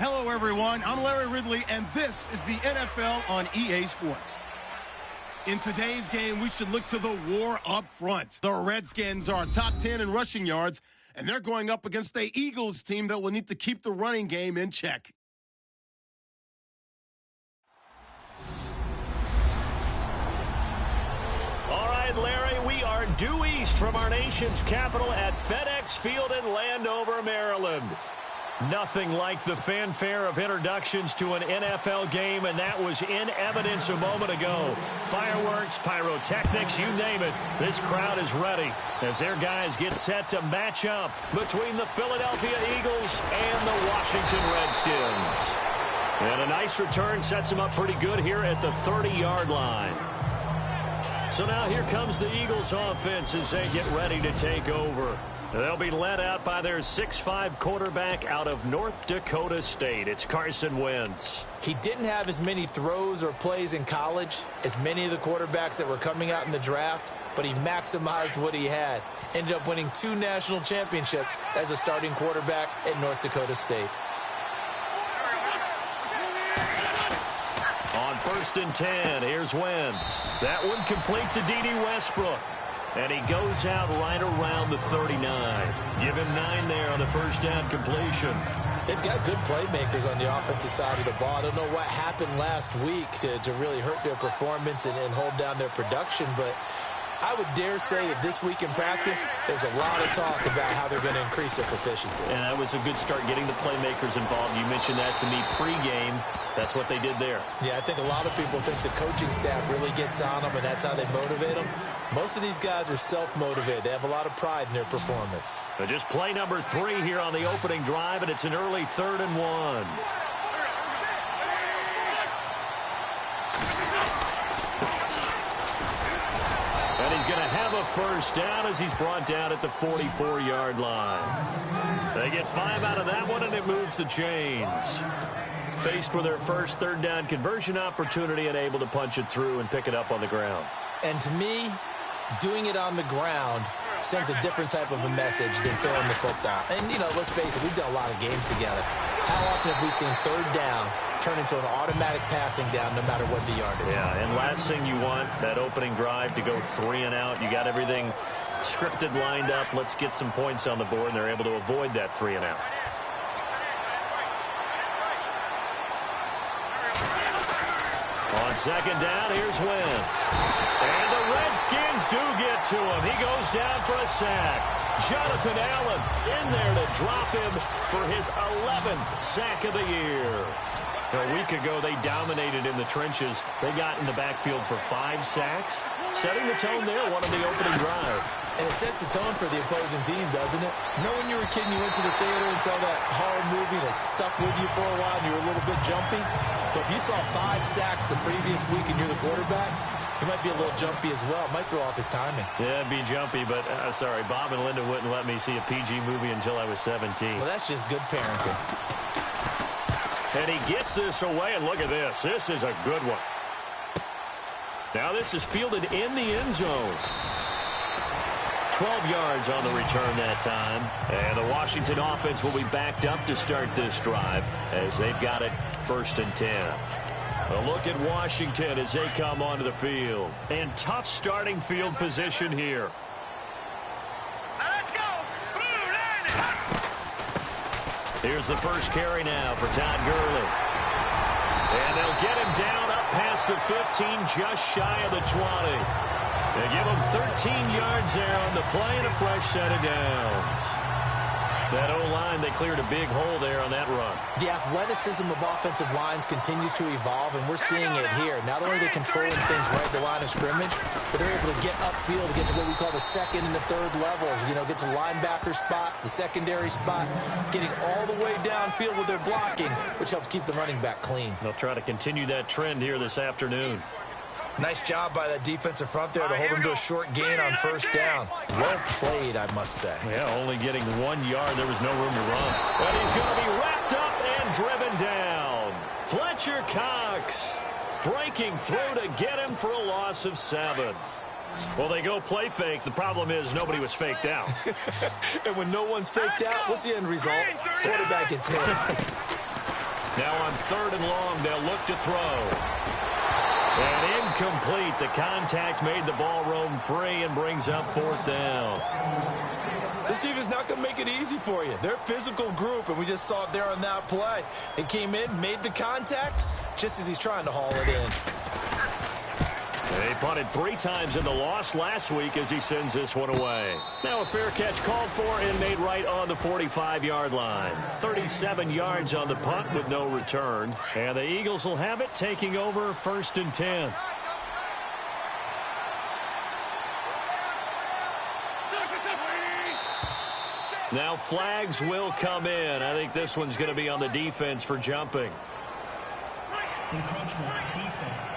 Hello, everyone. I'm Larry Ridley, and this is the NFL on EA Sports. In today's game, we should look to the war up front. The Redskins are top 10 in rushing yards, and they're going up against the Eagles team that will need to keep the running game in check. All right, Larry, we are due east from our nation's capital at FedEx Field in Landover, Maryland. Nothing like the fanfare of introductions to an NFL game, and that was in evidence a moment ago. Fireworks, pyrotechnics, you name it. This crowd is ready as their guys get set to match up between the Philadelphia Eagles and the Washington Redskins. And a nice return sets them up pretty good here at the 30-yard line. So now here comes the Eagles offense as they get ready to take over. They'll be led out by their 6'5" quarterback out of North Dakota State. It's Carson Wentz. He didn't have as many throws or plays in college as many of the quarterbacks that were coming out in the draft, but he maximized what he had. Ended up winning 2 national championships as a starting quarterback at North Dakota State. On 1st and 10, here's Wentz. That one complete to D.D. Westbrook. And he goes out right around the 39. Give him 9 there on the first down completion. They've got good playmakers on the offensive side of the ball. I don't know what happened last week to really hurt their performance and hold down their production, but I would dare say that this week in practice, there's a lot of talk about how they're going to increase their proficiency. And that was a good start getting the playmakers involved. You mentioned that to me pregame. That's what they did there. Yeah, I think a lot of people think the coaching staff really gets on them, and that's how they motivate them. Most of these guys are self-motivated. They have a lot of pride in their performance. So just play number 3 here on the opening drive, and it's an early 3rd and 1. And he's going to have a first down as he's brought down at the 44-yard line. They get 5 out of that one, and it moves the chains. Faced with their first 3rd down conversion opportunity and able to punch it through and pick it up on the ground. And to me, doing it on the ground sends a different type of a message than throwing the football. And, you know, let's face it, we've done a lot of games together. How often have we seen 3rd down turn into an automatic passing down no matter what the yardage? Yeah, and last thing you want, that opening drive to go 3 and out. You got everything scripted, lined up. Let's get some points on the board, and they're able to avoid that 3 and out. On second down, here's Wentz. And the Redskins do get to him. He goes down for a sack. Jonathan Allen in there to drop him for his 11th sack of the year. A week ago, they dominated in the trenches. They got in the backfield for 5 sacks, setting the tone there, one of the opening drive. And it sets the tone for the opposing team, doesn't it? You know when you were a kid and you went to the theater and saw that horror movie and it stuck with you for a while and you were a little bit jumpy? But if you saw 5 sacks the previous week and you're the quarterback, he might be a little jumpy as well. Might throw off his timing. Yeah, it'd be jumpy, but sorry, Bob and Linda wouldn't let me see a PG movie until I was 17. Well, that's just good parenting. And he gets this away, and look at this. This is a good one. Now this is fielded in the end zone. 12 yards on the return that time. And the Washington offense will be backed up to start this drive as they've got it 1st and 10. A look at Washington as they come onto the field. And tough starting field position here. Let's go. Here's the first carry now for Todd Gurley. And they'll get him down up past the 15, just shy of the 20. They give him 13 yards there on the play and a fresh set of downs. That O-line, they cleared a big hole there on that run. The athleticism of offensive lines continues to evolve, and we're seeing it here. Not only are they controlling things right at the line of scrimmage, but they're able to get upfield to get to what we call the second and the third levels. You know, get to linebacker spot, the secondary spot, getting all the way downfield with their blocking, which helps keep the running back clean. They'll try to continue that trend here this afternoon. Nice job by that defensive front there to hold him to a short gain on 1st down. Well played, I must say. Yeah, only getting 1 yard. There was no room to run. But he's going to be wrapped up and driven down. Fletcher Cox breaking through to get him for a loss of 7. Well, they go play fake. The problem is nobody was faked out. And when no one's faked out, what's the end result? Quarterback gets hit. Now on 3rd and long, they'll look to throw. And incomplete. The contact made the ball roam free and brings up 4th down. This team is not going to make it easy for you. They're a physical group, and we just saw it there on that play. They came in, made the contact, just as he's trying to haul it in. They punted 3 times in the loss last week as he sends this one away. Now a fair catch called for and made right on the 45-yard line. 37 yards on the punt with no return. And the Eagles will have it, taking over 1st and 10. Now flags will come in. I think this one's going to be on the defense for jumping. Encroachment, defense.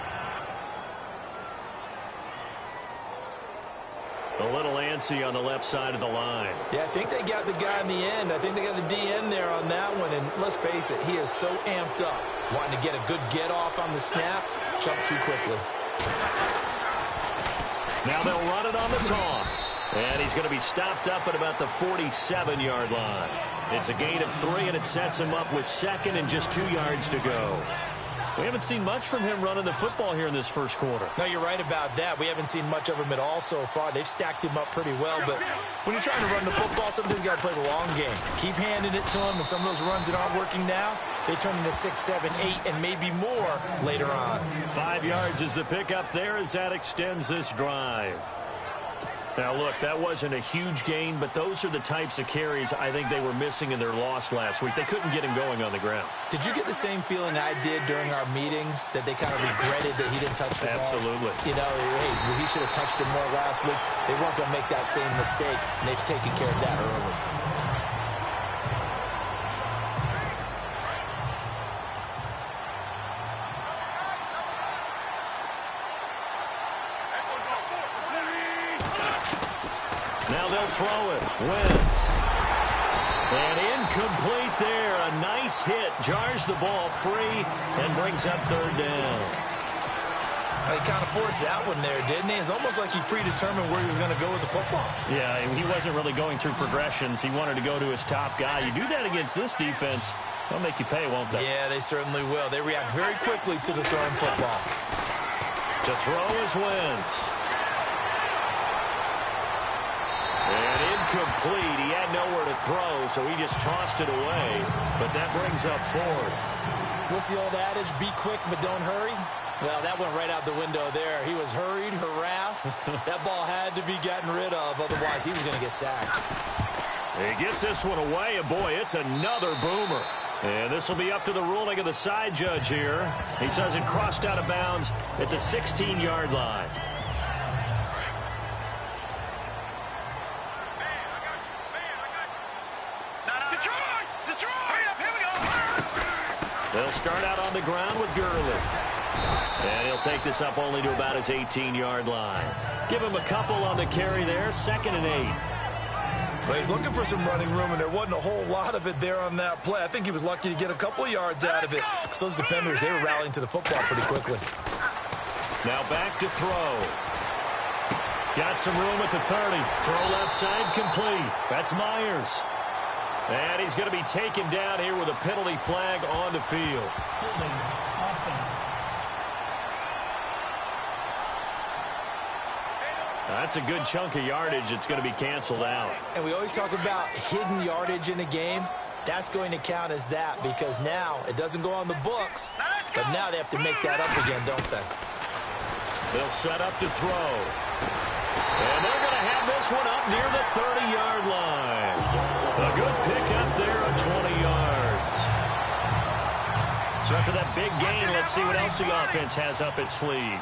A little antsy on the left side of the line. Yeah, I think they got the guy in the end. I think they got the DN there on that one. And let's face it, he is so amped up. Wanting to get a good get off on the snap. Jump too quickly. Now they'll run it on the toss. And he's going to be stopped up at about the 47-yard line. It's a gain of 3, and it sets him up with 2nd and just 2 yards to go. We haven't seen much from him running the football here in this first quarter. No, you're right about that. We haven't seen much of him at all so far. They've stacked him up pretty well, but when you're trying to run the football, sometimes you got to play the long game. Keep handing it to him, and some of those runs that aren't working now, they turn into 6, 7, 8, and maybe more later on. 5 yards is the pickup there as that extends this drive. Now, look, that wasn't a huge gain, but those are the types of carries I think they were missing in their loss last week. They couldn't get him going on the ground. Did you get the same feeling I did during our meetings, that they kind of regretted that he didn't touch the ball? Absolutely. You know, hey, he should have touched it more last week. They weren't going to make that same mistake, and they've taken care of that early. Now they'll throw it. Wentz. And incomplete there. A nice hit. Jars the ball free and brings up 3rd down. He kind of forced that one there, didn't he? It's almost like he predetermined where he was going to go with the football. Yeah, he wasn't really going through progressions. He wanted to go to his top guy. You do that against this defense, they'll make you pay, won't they? Yeah, they certainly will. They react very quickly to the thrown football. To throw is Wentz. And incomplete. He had nowhere to throw, so he just tossed it away. But that brings up 4th. What's the old adage? Be quick, but don't hurry. Well, that went right out the window there. He was hurried, harassed. That ball had to be gotten rid of, otherwise he was going to get sacked. He gets this one away, and boy, it's another boomer. And this will be up to the ruling of the side judge here. He says it crossed out of bounds at the 16-yard line. They'll start out on the ground with Gurley. And he'll take this up only to about his 18-yard line. Give him a couple on the carry there, 2nd and 8. Well, he's looking for some running room, and there wasn't a whole lot of it there on that play. I think he was lucky to get a couple of yards out of it. Because those defenders, they were rallying to the football pretty quickly. Now back to throw. Got some room at the 30. Throw left side complete. That's Myers. And he's going to be taken down here with a penalty flag on the field. Holding offense. That's a good chunk of yardage. It's going to be canceled out. And we always talk about hidden yardage in a game. That's going to count as that because now it doesn't go on the books, but now they have to make that up again, don't they? They'll set up to throw. And they're going to have this one up near the 30-yard line. A good pick up there of 20 yards. So after that big gain, let's see what else the offense has up its sleeve.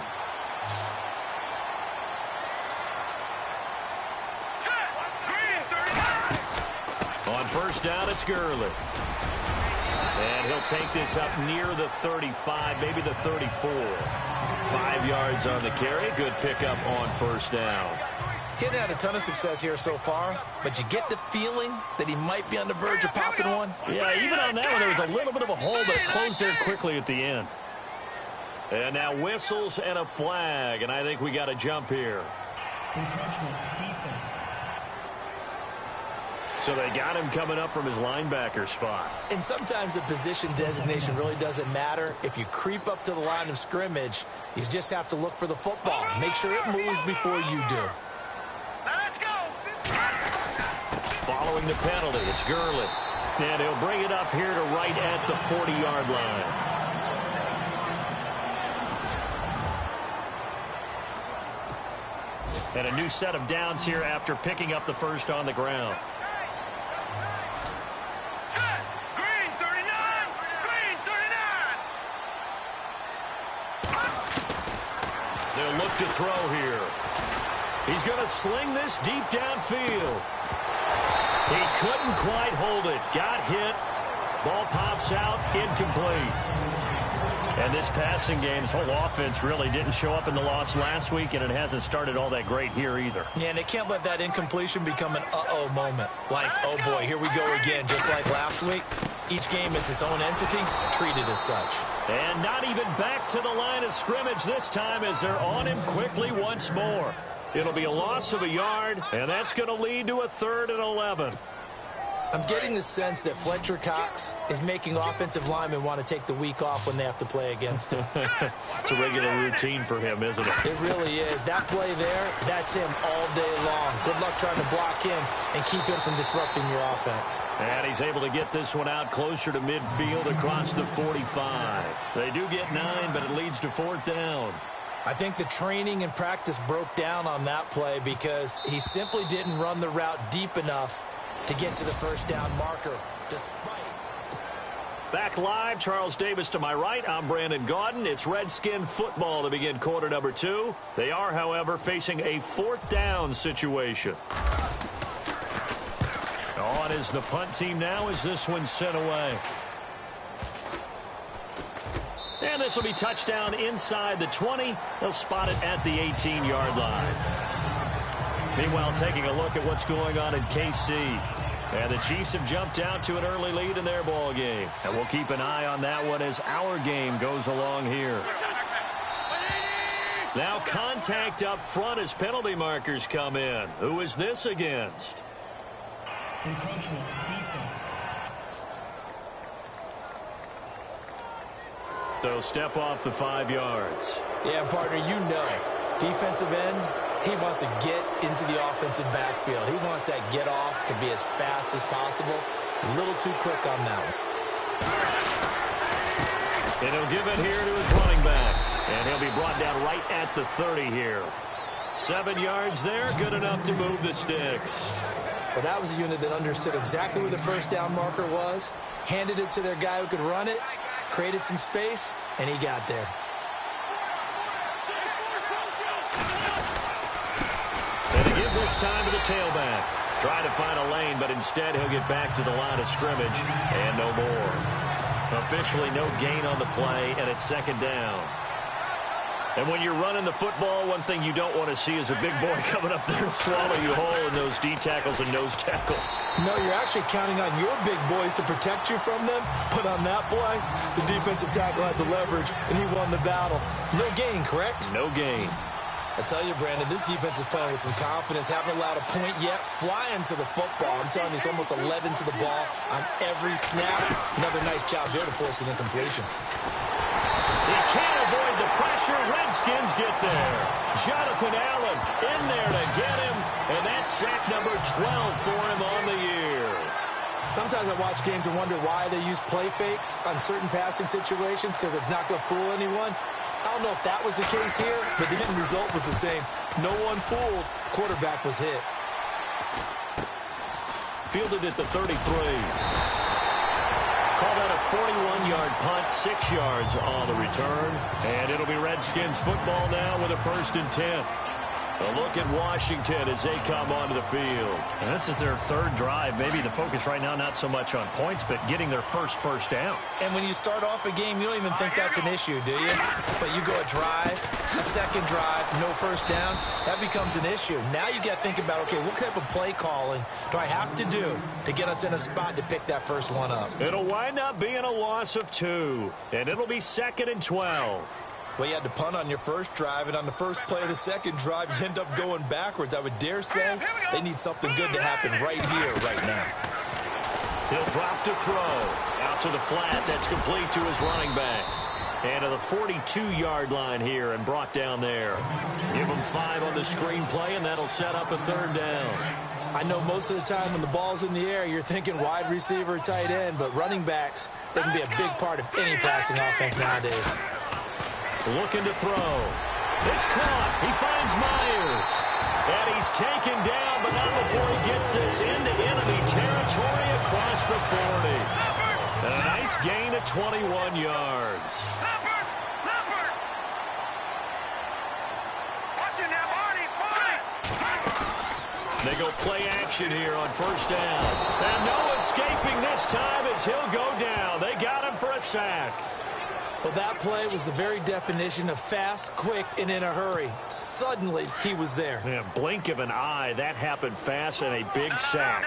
On first down, it's Gurley. And he'll take this up near the 35, maybe the 34. 5 yards on the carry. Good pickup on first down. Getting had a ton of success here so far, but you get the feeling that he might be on the verge of popping one. Yeah, even on that one, there was a little bit of a hole, but it closed there quickly at the end. And now whistles and a flag, and I think we got a jump here. Encroachment defense. So they got him coming up from his linebacker spot. And sometimes the position designation really doesn't matter. If you creep up to the line of scrimmage, you just have to look for the football. Make sure it moves before you do. Let's go. Following the penalty, it's Gurley. And he'll bring it up here to right at the 40-yard line. And a new set of downs here after picking up the first on the ground. Green 39. Green 39. They'll look to throw here. He's going to sling this deep downfield. He couldn't quite hold it. Got hit. Ball pops out. Incomplete. And this passing game's whole offense really didn't show up in the loss last week, and it hasn't started all that great here either. Yeah, and they can't let that incompletion become an uh-oh moment. Like, oh boy, here we go again. Just like last week, each game is its own entity, treated as such. And not even back to the line of scrimmage this time as they're on him quickly once more. It'll be a loss of a yard, and that's going to lead to a 3rd and 11. I'm getting the sense that Fletcher Cox is making offensive linemen want to take the week off when they have to play against him. It's a regular routine for him, isn't it? It really is. That play there, that's him all day long. Good luck trying to block him and keep him from disrupting your offense. And he's able to get this one out closer to midfield across the 45. They do get 9, but it leads to 4th down. I think the training and practice broke down on that play because he simply didn't run the route deep enough to get to the first down marker, despite. Back live, Charles Davis to my right. I'm Brandon Gaudin. It's Redskin football to begin quarter number 2. They are, however, facing a 4th down situation. On is the punt team now as this one's sent away. And this will be touchdown inside the 20. They'll spot it at the 18-yard line. Meanwhile, taking a look at what's going on in KC. And the Chiefs have jumped out to an early lead in their ball game. And we'll keep an eye on that one as our game goes along here. Now contact up front as penalty markers come in. Who is this against? Encroachment defense. So step off the 5 yards. Yeah, partner, you know, defensive end, he wants to get into the offensive backfield. He wants that get off to be as fast as possible. A little too quick on that one. And he'll give it here to his running back. And he'll be brought down right at the 30 here. 7 yards there, good enough to move the sticks. Well, that was a unit that understood exactly where the first down marker was, handed it to their guy who could run it, created some space, and he got there. And to give this time to the tailback. Trying to find a lane, but instead he'll get back to the line of scrimmage and no more. Officially no gain on the play, and it's second down. And when you're running the football, one thing you don't want to see is a big boy coming up there and swallow you whole in those D tackles and nose tackles. No, you're actually counting on your big boys to protect you from them. But on that play, the defensive tackle had the leverage, and he won the battle. No gain, correct? No gain. I tell you, Brandon, this defense is playing with some confidence. Haven't allowed a point yet. Flying to the football. I'm telling you, it's almost 11 to the ball on every snap. Another nice job there to force an incompletion. He can't avoid the pressure. Redskins get there. Jonathan Allen in there to get him, and that's sack number 12 for him on the year. Sometimes I watch games and wonder why they use play fakes on certain passing situations, because it's not going to fool anyone. I don't know if that was the case here, but the end result was the same. No one fooled. Quarterback was hit. Fielded at the 33. Called out a 41-yard punt, 6 yards on the return. And it'll be Redskins football now with a 1st and 10. A look at Washington as they come onto the field. And this is their third drive. Maybe the focus right now not so much on points, but getting their first down. And when you start off a game, you don't even think that's an issue, do you? But you go a drive, a second drive, no first down, that becomes an issue. Now you got to think about, okay, what type of play calling do I have to do to get us in a spot to pick that first one up? It'll wind up being a loss of 2, and it'll be 2nd and 12. Well, you had to punt on your first drive, and on the first play of the second drive, you end up going backwards. I would dare say they need something good to happen right here, right now. He'll drop to throw. Out to the flat. That's complete to his running back. And to the 42-yard line here and brought down there. Give him 5 on the screen play, and that'll set up a 3rd down. I know most of the time when the ball's in the air, you're thinking wide receiver, tight end, but running backs, they can be a big part of any passing offense nowadays. Looking to throw. It's caught. He finds Myers. And he's taken down, but not before he gets this into enemy territory across the 40. And a nice gain of 21 yards. They go play action here on 1st down. And no escaping this time as he'll go down. They got him for a sack. Well, that play was the very definition of fast, quick, and in a hurry. Suddenly, he was there. Yeah, blink of an eye. That happened fast and a big sack.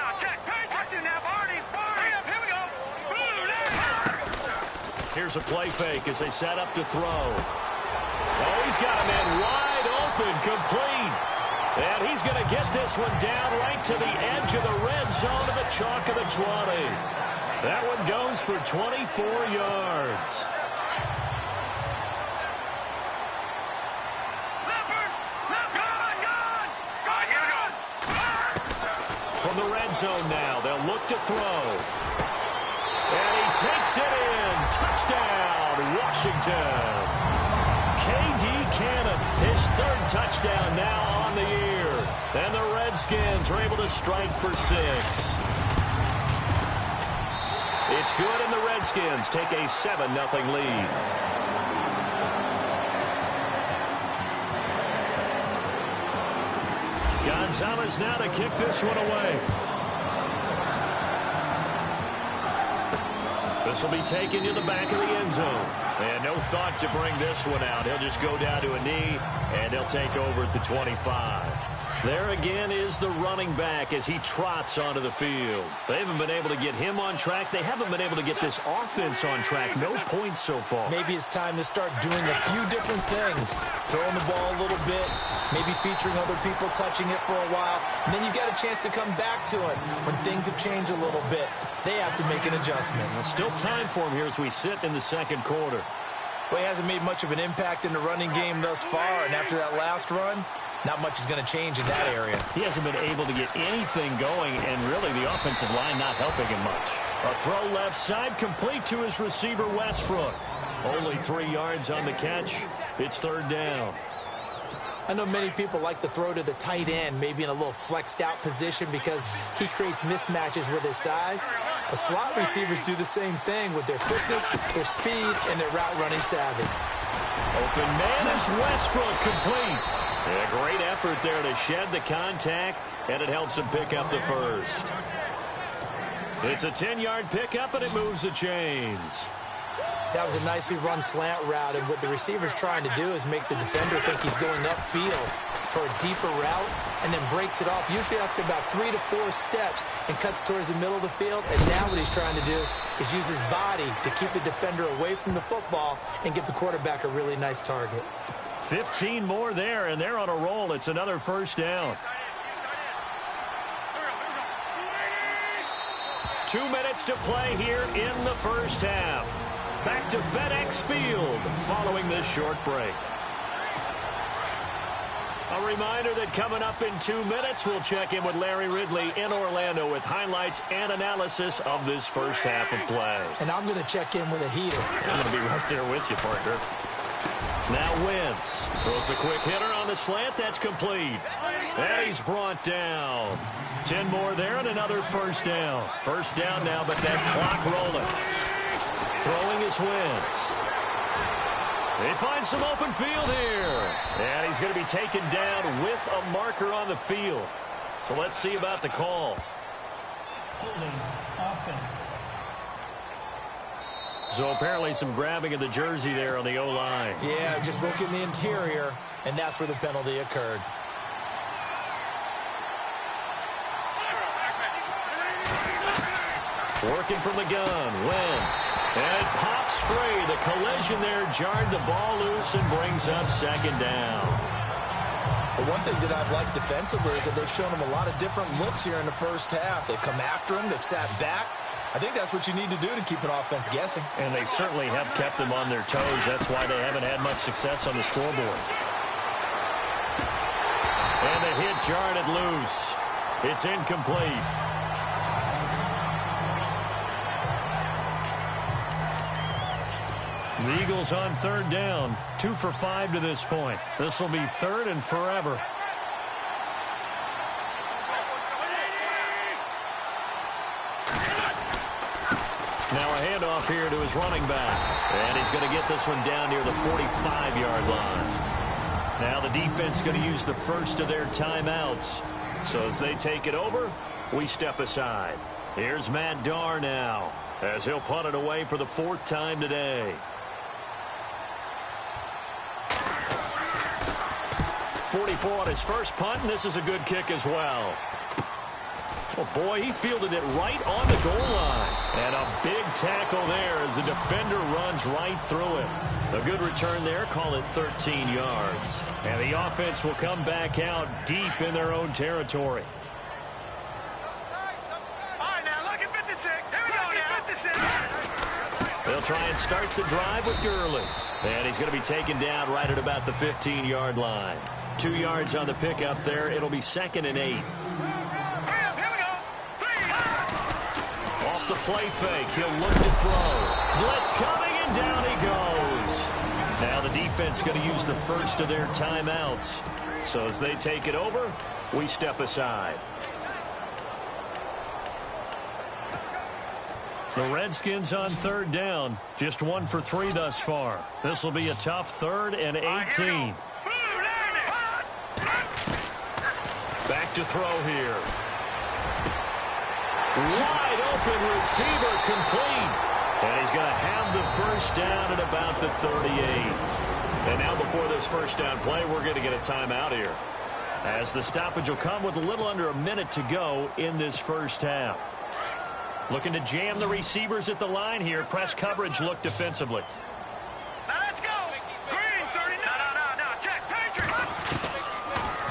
Here's a play fake as they set up to throw. Oh, he's got a man wide open, complete. And he's going to get this one down right to the edge of the red zone of the chalk of the 20. That one goes for 24 yards. From the red zone now, they'll look to throw. And he takes it in. Touchdown, Washington. K.D. Cannon, his 3rd touchdown now on the year. And the Redskins are able to strike for 6. It's good, and the Redskins take a 7-0 lead. Gonzalez now to kick this one away. This will be taken to the back of the end zone. And no thought to bring this one out. He'll just go down to a knee, and they'll take over at the 25. There again is the running back as he trots onto the field. They haven't been able to get him on track. They haven't been able to get this offense on track. No points so far. Maybe it's time to start doing a few different things. Throwing the ball a little bit, maybe featuring other people touching it for a while, and then you got a chance to come back to it when things have changed a little bit. They have to make an adjustment. Well, still time for him here as we sit in the 2nd quarter. Well, he hasn't made much of an impact in the running game thus far, and after that last run, not much is going to change in that area. He hasn't been able to get anything going, and really the offensive line not helping him much. A throw left side complete to his receiver, Westbrook. Only 3 yards on the catch. It's third down. I know many people like to throw to the tight end, maybe in a little flexed out position because he creates mismatches with his size. But slot receivers do the same thing with their quickness, their speed, and their route running savvy. Open man is Westbrook, complete. A great effort there to shed the contact, and it helps him pick up the first. It's a 10-yard pickup, and it moves the chains. That was a nicely run slant route, and what the receiver's trying to do is make the defender think he's going upfield for a deeper route and then breaks it off, usually after about 3 to 4 steps, and cuts towards the middle of the field. And now what he's trying to do is use his body to keep the defender away from the football and give the quarterback a really nice target. 15 more there, and they're on a roll. It's another first down. 2 minutes to play here in the first half. Back to FedEx Field following this short break. A reminder that coming up in 2 minutes, we'll check in with Larry Ridley in Orlando with highlights and analysis of this first half of play. And I'm going to check in with a heater. I'm going to be right there with you, partner. Now Wentz throws a quick hitter on the slant. That's complete. And he's brought down. 10 more there and another first down. First down now, but that clock rolling. Throwing his Wentz. They find some open field here. And he's going to be taken down with a marker on the field. So let's see about the call. Holding offense. So apparently some grabbing of the jersey there on the O-line. Yeah, just look in the interior, and that's where the penalty occurred. Working from the gun, Wentz. And it pops free. The collision there jarred the ball loose and brings up second down. The one thing that I've liked defensively is that they've shown him a lot of different looks here in the first half. They've come after him. They've sat back. I think that's what you need to do to keep an offense guessing. And they certainly have kept them on their toes. That's why they haven't had much success on the scoreboard. And the hit jarred it loose. It's incomplete. The Eagles on third down. 2 for 5 to this point. This will be third and forever. Now a handoff here to his running back. And he's going to get this one down near the 45-yard line. Now the defense going to use the first of their timeouts. So as they take it over, we step aside. Here's Matt Darr now, as he'll punt it away for the 4th time today. 44 on his first punt, and this is a good kick as well. Oh, boy, he fielded it right on the goal line. And a big tackle there as the defender runs right through it. A good return there, call it 13 yards. And the offense will come back out deep in their own territory. All right, now look at 56. Here we go now. 56. They'll try and start the drive with Gurley. And he's going to be taken down right at about the 15-yard line. 2 yards on the pickup there. It'll be 2nd and 8. Here we go. 3. Off the play fake. He'll look to throw. Blitz coming, and down he goes. Now the defense going to use the first of their timeouts. So as they take it over, we step aside. The Redskins on third down. Just 1 for 3 thus far. This will be a tough 3rd and 18. Back to throw here. Wide open receiver, complete. And he's going to have the first down at about the 38. And now before this first down play, we're going to get a timeout here, as the stoppage will come with a little under a minute to go in this first half. Looking to jam the receivers at the line here. Press coverage look defensively. Now let's go. Green, 30. No. Check. Patriot.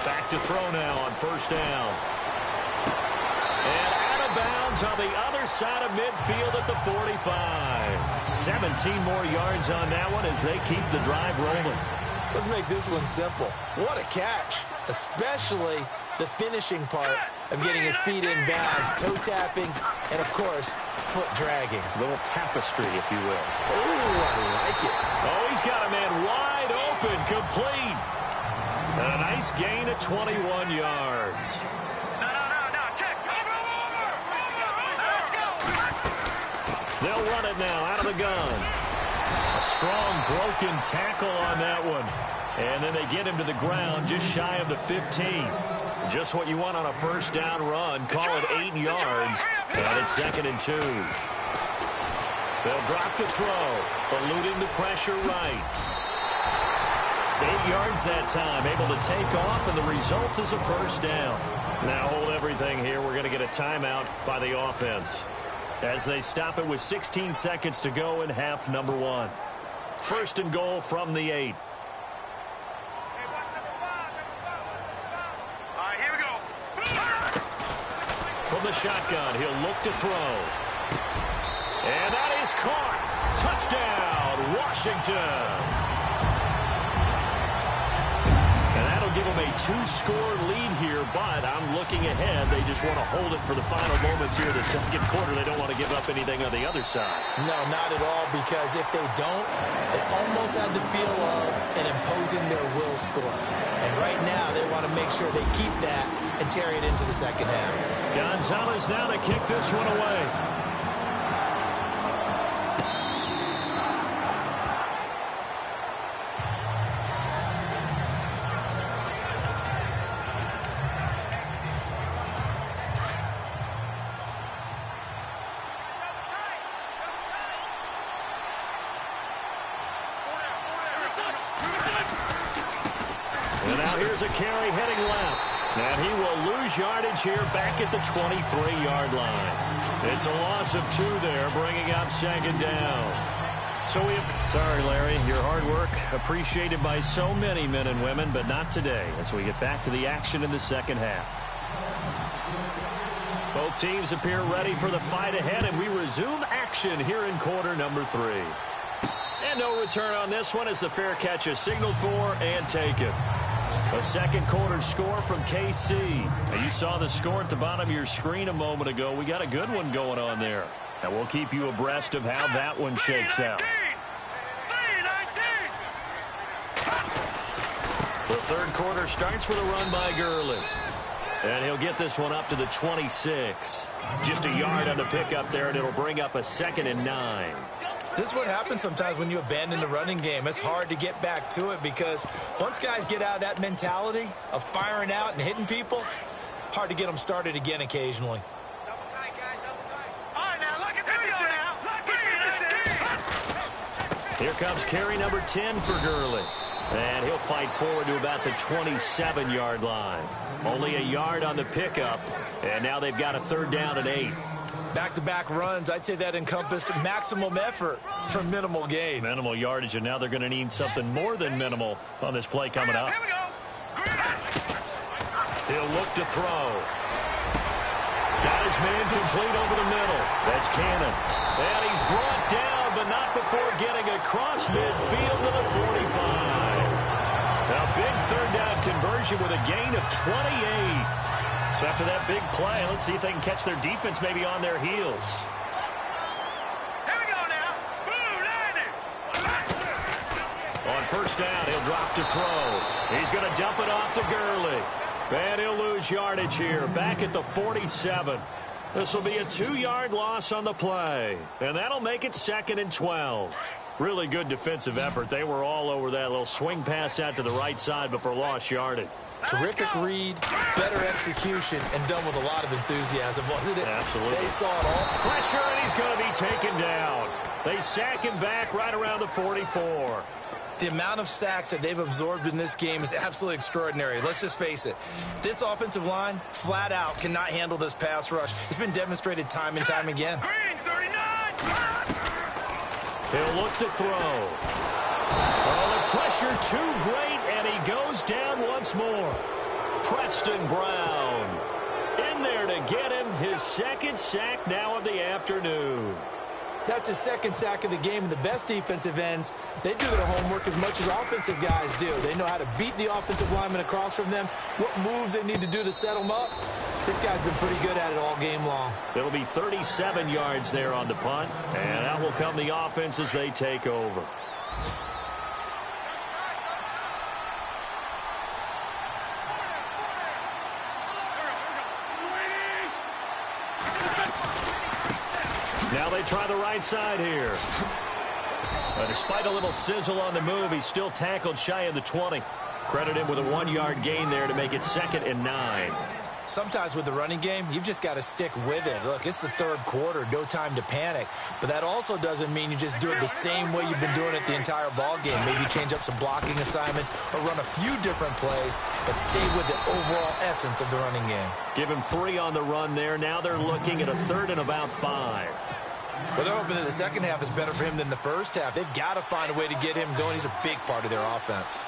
Back to throw now on first down. And out of bounds on the other side of midfield at the 45. 17 more yards on that one as they keep the drive rolling. Let's make this one simple. What a catch, especially the finishing part of getting his feet in bounds, toe tapping, and of course, foot dragging. A little tapestry, if you will. Oh, I like it. complete. And a nice gain of 21 yards. No, check. Over. Let's go. They'll run it now out of the gun. A strong broken tackle on that one. And then they get him to the ground just shy of the 15. Just what you want on a first down run. Call it 8 yards. And it's 2nd and 2. They'll drop the throw, eluding the pressure right. 8 yards that time, able to take off, and the result is a first down. Now hold everything here. We're going to get a timeout by the offense as they stop it with 16 seconds to go in half number 1. 1st and goal from the 8. All right, here we go. From the shotgun, he'll look to throw. And that is caught. Touchdown, Washington. And that'll give them a 2-score lead here, but I'm looking ahead. They just want to hold it for the final moments here of the second quarter. They don't want to give up anything on the other side. No, not at all, because if they don't, it almost had the feel of an imposing their will score. And right now, they want to make sure they keep that and carry it into the second half. Gonzalez now to kick this one away. And now here's a carry heading left. And he will lose yardage here back at the 23-yard line. It's a loss of 2 there, bringing up 2nd down. So we have... Sorry, Larry, your hard work appreciated by so many men and women, but not today as we get back to the action in the second half. Both teams appear ready for the fight ahead, and we resume action here in quarter number 3. And no return on this one as the fair catch is signaled for and taken. A second quarter score from KC. Now, you saw the score at the bottom of your screen a moment ago. We got a good one going on there. And we'll keep you abreast of how that one shakes out. The third quarter starts with a run by Gurley. And he'll get this one up to the 26. Just a yard on the pickup there, and it'll bring up a 2nd and 9. This is what happens sometimes when you abandon the running game. It's hard to get back to it because once guys get out of that mentality of firing out and hitting people, hard to get them started again occasionally. Here comes carry number 10 for Gurley. And he'll fight forward to about the 27-yard line. Only a yard on the pickup, and now they've got a 3rd down and 8. Back-to-back runs, I'd say that encompassed maximum effort for minimal gain. Minimal yardage, and now they're going to need something more than minimal on this play coming up. He'll look to throw. Got his man complete over the middle. That's Cannon. And he's brought down, but not before getting across midfield to the 45. Now, big 3rd down conversion with a gain of 28. So after that big play, let's see if they can catch their defense maybe on their heels. Here we go now. Boom, landing. On 1st down, he'll drop to throw. He's going to dump it off to Gurley. And he'll lose yardage here, back at the 47. This will be a 2-yard loss on the play. And that'll make it 2nd and 12. Really good defensive effort. They were all over that little swing pass out to the right side before lost yardage. Terrific read, better execution, and done with a lot of enthusiasm, wasn't it? Absolutely. They saw it all. Pressure, and he's going to be taken down. They sack him back right around the 44. The amount of sacks that they've absorbed in this game is absolutely extraordinary. Let's just face it. This offensive line, flat out, cannot handle this pass rush. It's been demonstrated time and time again. Green, 39. He'll look to throw. Oh, the pressure too great, and he goes down once more. Preston Brown in there to get him his 2nd sack now of the afternoon. That's his 2nd sack of the game, and the best defensive ends, they do their homework as much as offensive guys do. They know how to beat the offensive lineman across from them, what moves they need to do to set them up. This guy's been pretty good at it all game long. It'll be 37 yards there on the punt, and out will come the offense as they take over. Now they try the right side here. But despite a little sizzle on the move, he's still tackled shy of the 20. Credit him with a 1-yard gain there to make it 2nd and 9. Sometimes with the running game, you've just got to stick with it. Look, it's the third quarter, no time to panic. But that also doesn't mean you just do it the same way you've been doing it the entire ball game. Maybe change up some blocking assignments or run a few different plays, but stay with the overall essence of the running game. Give him 3 on the run there. Now they're looking at a 3rd and about 5. Well, they're hoping that the second half is better for him than the first half. They've got to find a way to get him going. He's a big part of their offense.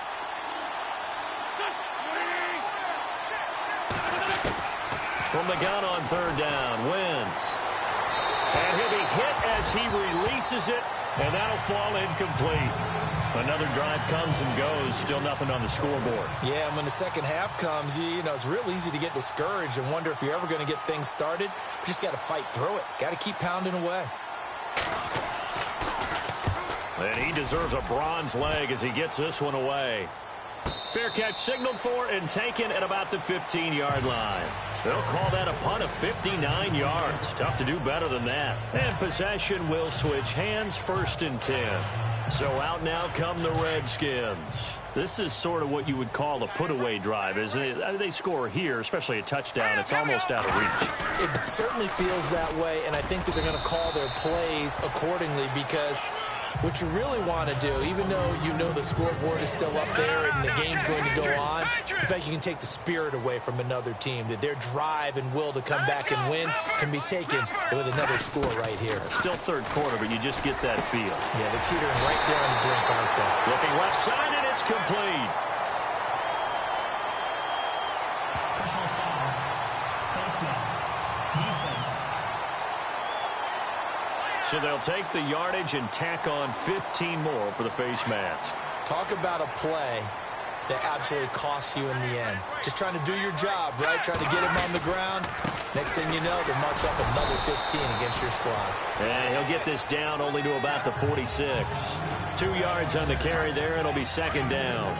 From the gun on 3rd down, Wentz. And he'll be hit as he releases it, and that'll fall incomplete. Another drive comes and goes, still nothing on the scoreboard. Yeah, and when the second half comes, you know, it's real easy to get discouraged and wonder if you're ever going to get things started. You just got to fight through it. Got to keep pounding away. And he deserves a bronze leg as he gets this one away. Fair catch signaled for and taken at about the 15-yard line. They'll call that a punt of 59 yards. Tough to do better than that. And possession will switch hands, 1st and 10. So out now come the Redskins. This is sort of what you would call a put-away drive, isn't it? They score here, especially a touchdown. It's almost out of reach. It certainly feels that way, and I think that they're going to call their plays accordingly because what you really want to do, even though you know the scoreboard is still up there and the game's going to go on, in fact, you can take the spirit away from another team, that their drive and will to come back and win can be taken with another score right here. Still 3rd quarter, but you just get that feel. Yeah, they're teetering right there on the brink, aren't they? Looking left side, and it's complete. Personal foul. Face mask. Defense. So they'll take the yardage and tack on 15 more for the face mask. Talk about a play that absolutely costs you in the end. Just trying to do your job, right? Trying to get him on the ground. Next thing you know, they'll march up another 15 against your squad. And he'll get this down only to about the 46. 2 yards on the carry there. It'll be 2nd down.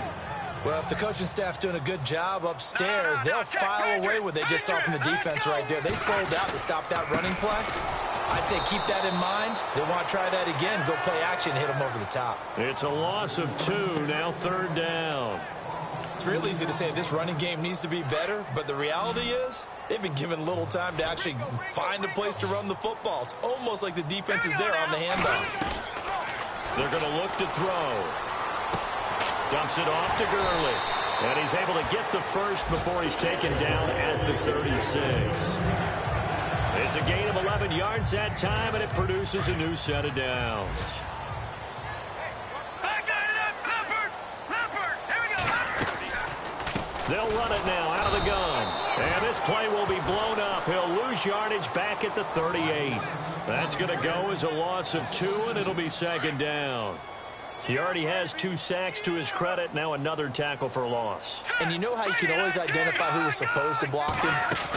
Well, if the coaching staff's doing a good job upstairs, they'll file away what they just saw from the defense right there. They sold out to stop that running play. I'd say keep that in mind. They want to try that again. Go play action and hit them over the top. It's a loss of 2. Now 3rd down. It's real easy to say this running game needs to be better, but the reality is they've been given little time to actually find a place to run the football. It's almost like the defense is there on the handoff. They're going to look to throw. Dumps it off to Gurley. And he's able to get the first before he's taken down at the 36. It's a gain of 11 yards that time, and it produces a new set of downs. They'll run it now out of the gun. And this play will be blown up. He'll lose yardage back at the 38. That's going to go as a loss of 2, and it'll be 2nd down. He already has 2 sacks to his credit. Now another tackle for a loss. And you know how you can always identify who was supposed to block him?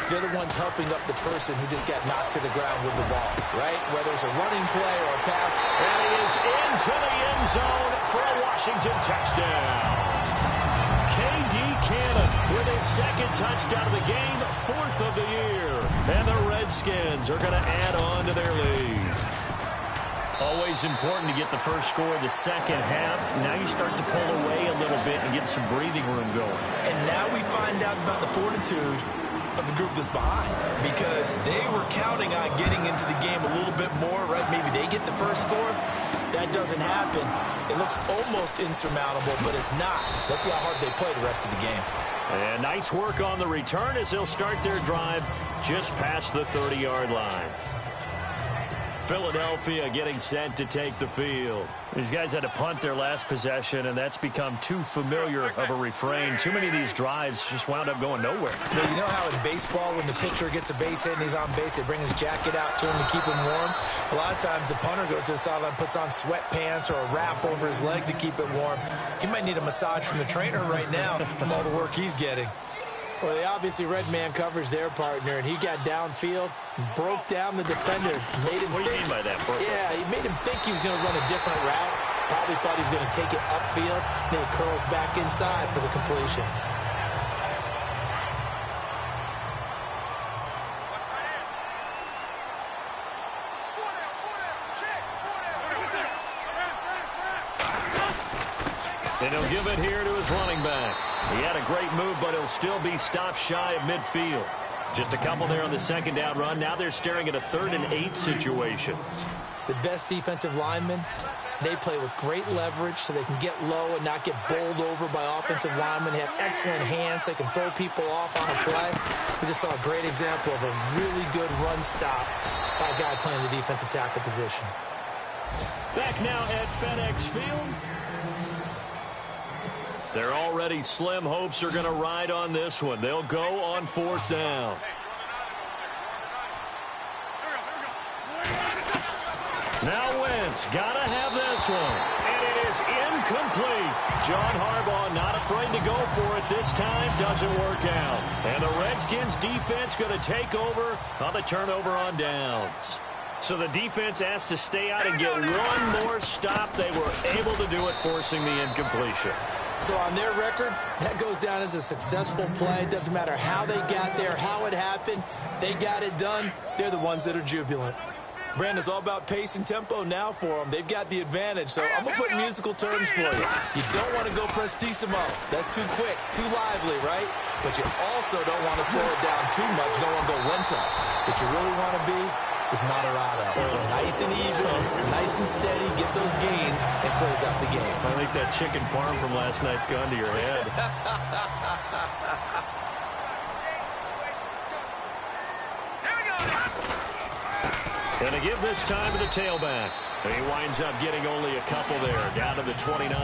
They're the ones helping up the person who just got knocked to the ground with the ball, right? Whether it's a running play or a pass. And he is into the end zone for a Washington touchdown. K.D. Cannon with his 2nd touchdown of the game, 4th of the year. And the Redskins are going to add on to their lead. Always important to get the first score of the second half. Now you start to pull away a little bit and get some breathing room going. And now we find out about the fortitude of the group that's behind, because they were counting on getting into the game a little bit more, right? Maybe they get the first score. That doesn't happen. It looks almost insurmountable, but it's not. Let's see how hard they play the rest of the game. And nice work on the return as they'll start their drive just past the 30-yard line. Philadelphia getting set to take the field. These guys had to punt their last possession, and that's become too familiar of a refrain. Too many of these drives just wound up going nowhere. But you know how in baseball, when the pitcher gets a base hit and he's on base, they bring his jacket out to him to keep him warm? A lot of times the punter goes to the sideline, puts on sweatpants or a wrap over his leg to keep it warm. He might need a massage from the trainer right now from all the work he's getting. Well, they obviously red man coverage their partner, and he got downfield, broke down the defender. Made him what do you mean by that, bro? Yeah, he made him think he was going to run a different route. Probably thought he was going to take it upfield. Then he curls back inside for the completion. And he'll give it here to his running back. He had a great move, but he'll still be stopped shy of midfield. Just a couple there on the second down run. Now they're staring at a 3rd and 8 situation. The best defensive linemen, they play with great leverage so they can get low and not get bowled over by offensive linemen. They have excellent hands. They can throw people off on a play. We just saw a great example of a really good run stop by a guy playing the defensive tackle position. Back now at FedEx Field. Their already slim hopes are going to ride on this one. They'll go on 4th down. Now Wentz, gotta have this one. And it is incomplete. John Harbaugh not afraid to go for it this time. Doesn't work out. And the Redskins defense going to take over on the turnover on downs. So the defense asked to stay out and get one more stop. They were able to do it, forcing the incompletion. So on their record, that goes down as a successful play. It doesn't matter how they got there, how it happened. They got it done. They're the ones that are jubilant. Brandon, it's all about pace and tempo now for them. They've got the advantage, so I'm going to put musical terms for you. You don't want to go prestissimo. That's too quick, too lively, right? But you also don't want to slow it down too much. You don't want to go lento. What you really want to be is moderato. Nice and even, nice and steady, get those gains, and close out the game. I think that chicken parm from last night's gone to your head. Going to give this time to the tailback. He winds up getting only a couple there, down to the 29.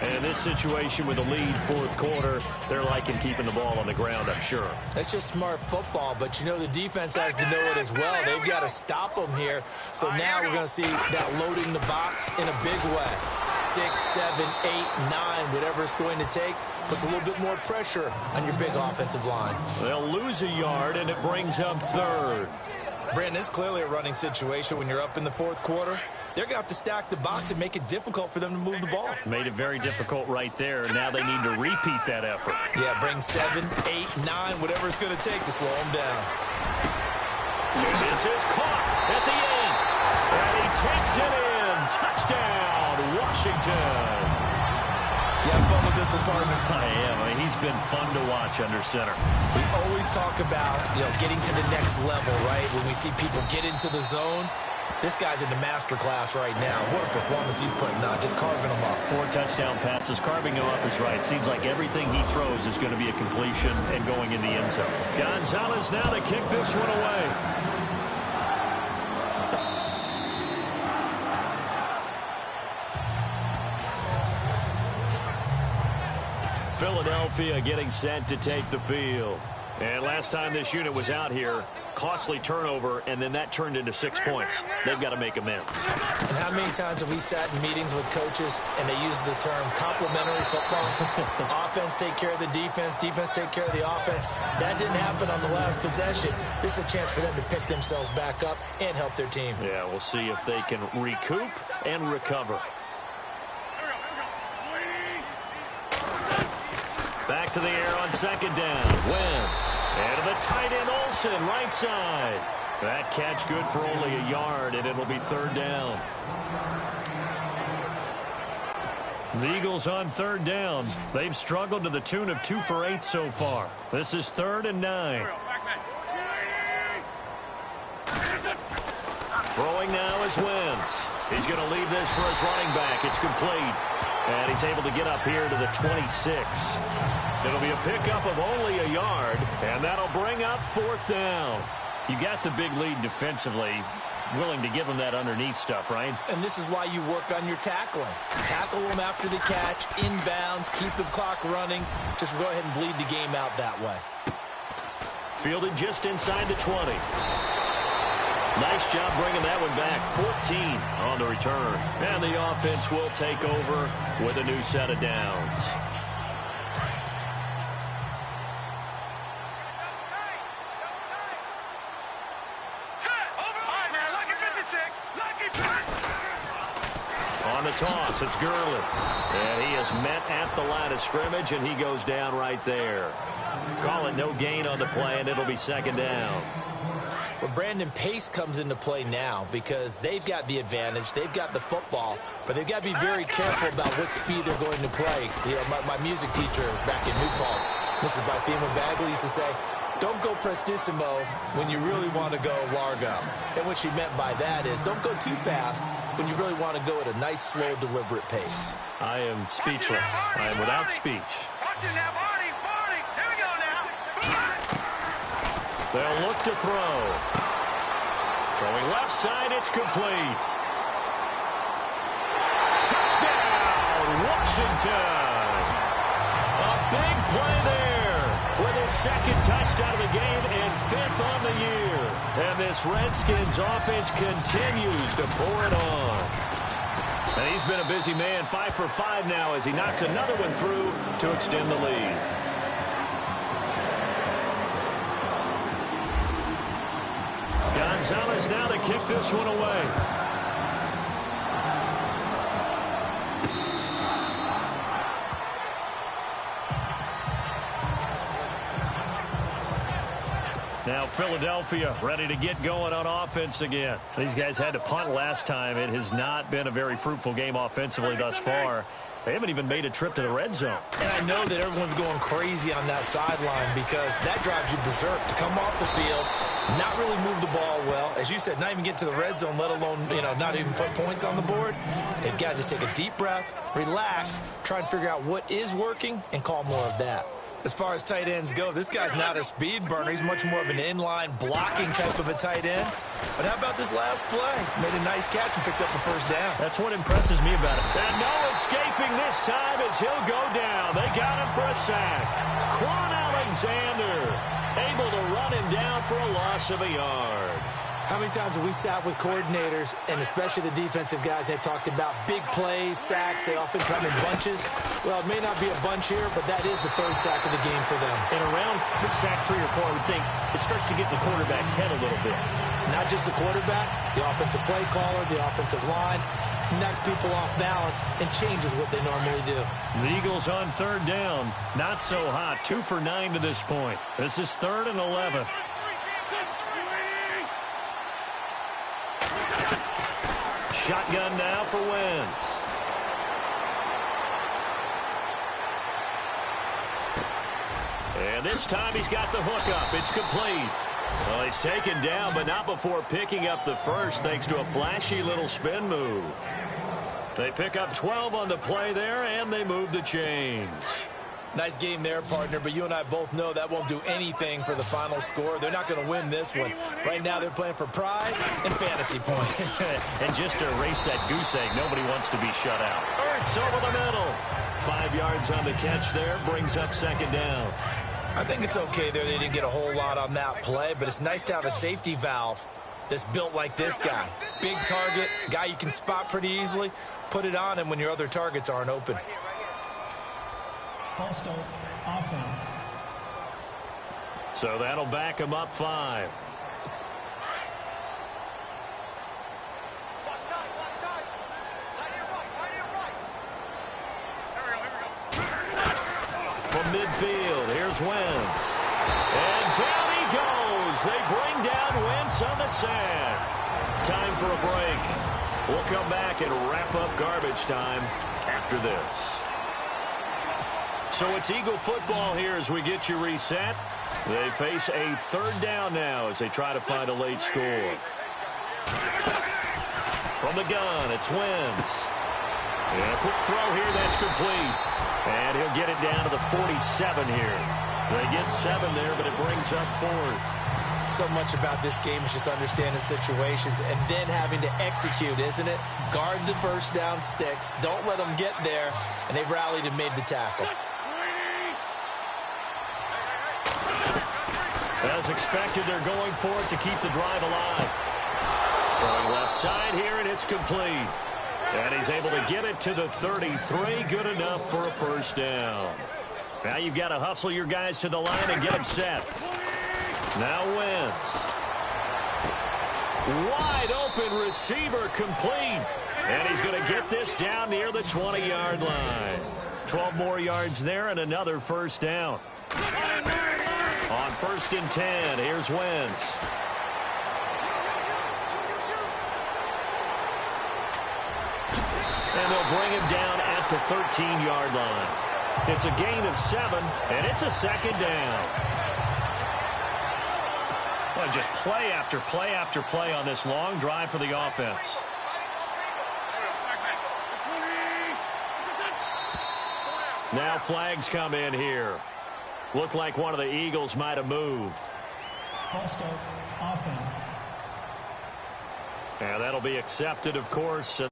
And this situation with a lead 4th quarter, they're liking keeping the ball on the ground, I'm sure. That's just smart football, but you know the defense has to know it as well. They've got to stop them here. So now we're going to see that loading the box in a big way. 6, 7, 8, 9, whatever it's going to take, puts a little bit more pressure on your big offensive line. They'll lose a yard, and it brings up 3rd. Brandon, it's clearly a running situation when you're up in the 4th quarter. They're going to have to stack the box and make it difficult for them to move the ball. Made it very difficult right there. Now they need to repeat that effort. Yeah, bring 7, 8, 9, whatever it's going to take to slow them down. This is caught at the end. And he takes it in. Touchdown, Washington. You having fun with this one, partner? I am. I mean, he's been fun to watch under center. We always talk about, getting to the next level, right? When we see people get into the zone, this guy's in the master class right now. What a performance he's putting on, just carving them up. 4 touchdown passes. Carving them up is right. Seems like everything he throws is going to be a completion and going in the end zone. Gonzalez now to kick this one away. Philadelphia getting set to take the field. And last time this unit was out here, costly turnover, and then that turned into 6 points. They've got to make amends. And how many times have we sat in meetings with coaches and they use the term complementary football? Offense take care of the defense, defense take care of the offense. That didn't happen on the last possession. This is a chance for them to pick themselves back up and help their team. Yeah, we'll see if they can recoup and recover. Back to the air on 2nd down. Wentz. And to the tight end, Olsen, right side. That catch good for only a yard, and it'll be 3rd down. The Eagles on 3rd down. They've struggled to the tune of 2 for 8 so far. This is 3rd and 9. Throwing now is Wentz. He's going to leave this for his running back. It's complete. And he's able to get up here to the 26. It'll be a pickup of only a yard, and that'll bring up 4th down. You got the big lead defensively, willing to give them that underneath stuff, right? And this is why you work on your tackling. Tackle them after the catch, inbounds, keep the clock running. Just go ahead and bleed the game out that way. Fielded just inside the 20. Nice job bringing that one back. 14 on the return. And the offense will take over with a new set of downs. On the toss, it's Gurley. And he is met at the line of scrimmage, and he goes down right there. Call it no gain on the play, and it'll be 2nd down. But Brandon, pace comes into play now because they've got the advantage. They've got the football, but they've got to be very careful about what speed they're going to play. You know, my music teacher back in New Paltz, Mrs. Bythema Bagley, used to say, don't go prestissimo when you really want to go largo. And what she meant by that is don't go too fast when you really want to go at a nice, slow, deliberate pace. I am speechless. I am without speech. They'll look to throw. Throwing left side, it's complete. Touchdown, Washington. A big play there with his second touchdown of the game and 5th on the year. And this Redskins offense continues to pour it on. And he's been a busy man, 5 for 5 now as he knocks another one through to extend the lead. Gonzalez now to kick this one away. Now Philadelphia ready to get going on offense again. These guys had to punt last time. It has not been a very fruitful game offensively thus far. They haven't even made a trip to the red zone. And I know that everyone's going crazy on that sideline because that drives you berserk to come off the field, not really move the ball well. As you said, not even get to the red zone, let alone, not even put points on the board. They've got to just take a deep breath, relax, try and figure out what is working, and call more of that. As far as tight ends go, this guy's not a speed burner. He's much more of an inline blocking type of a tight end. But how about this last play? Made a nice catch and picked up a first down. That's what impresses me about it. And no escaping this time as he'll go down. They got him for a sack. Quan Alexander able to run him down for a loss of a yard. How many times have we sat with coordinators, and especially the defensive guys, they've talked about big plays, sacks. They often come in bunches. Well, it may not be a bunch here, but that is the 3rd sack of the game for them. And around sack 3 or 4, I would think it starts to get in the quarterback's head a little bit. Not just the quarterback, the offensive play caller, the offensive line, knocks people off balance and changes what they normally do. The Eagles on 3rd down. Not so hot. 2 for 9 to this point. This is 3rd and 11. Shotgun now for Wentz. And this time he's got the hook up. It's complete. Well, he's taken down, but not before picking up the first thanks to a flashy little spin move. They pick up 12 on the play there, and they move the chains. Nice game there, partner, but you and I both know that won't do anything for the final score. They're not going to win this one. Right now they're playing for pride and fantasy points. And just to erase that goose egg, nobody wants to be shut out. Ertz over the middle. 5 yards on the catch there, brings up 2nd down. I think it's okay there. They didn't get a whole lot on that play, but it's nice to have a safety valve that's built like this guy. Big target, guy you can spot pretty easily. Put it on him when your other targets aren't open. False start, offense. So that'll back him up 5. From midfield, here's Wentz. And down he goes. They bring down Wentz on the sack. Time for a break. We'll come back and wrap up garbage time after this. So it's Eagle football here as we get you reset. They face a 3rd down now as they try to find a late score. From the gun, it's Wentz. And a quick throw here, that's complete. And he'll get it down to the 47 here. They get 7 there, but it brings up 4th. So much about this game is just understanding situations and then having to execute, isn't it? Guard the first down sticks. Don't let them get there. And they rallied and made the tackle. As expected, they're going for it to keep the drive alive. Throwing left side here, and it's complete. And he's able to get it to the 33. Good enough for a first down. Now you've got to hustle your guys to the line and get them set. Now Wentz. Wide open receiver complete. And he's going to get this down near the 20-yard line. 12 more yards there and another first down. On 1st and 10, here's Wentz. And they'll bring him down at the 13-yard line. It's a gain of 7, and it's a second down. Well, just play after play after play on this long drive for the offense. Now flags come in here. Looked like one of the Eagles might have moved. False start, offense. And that'll be accepted, of course.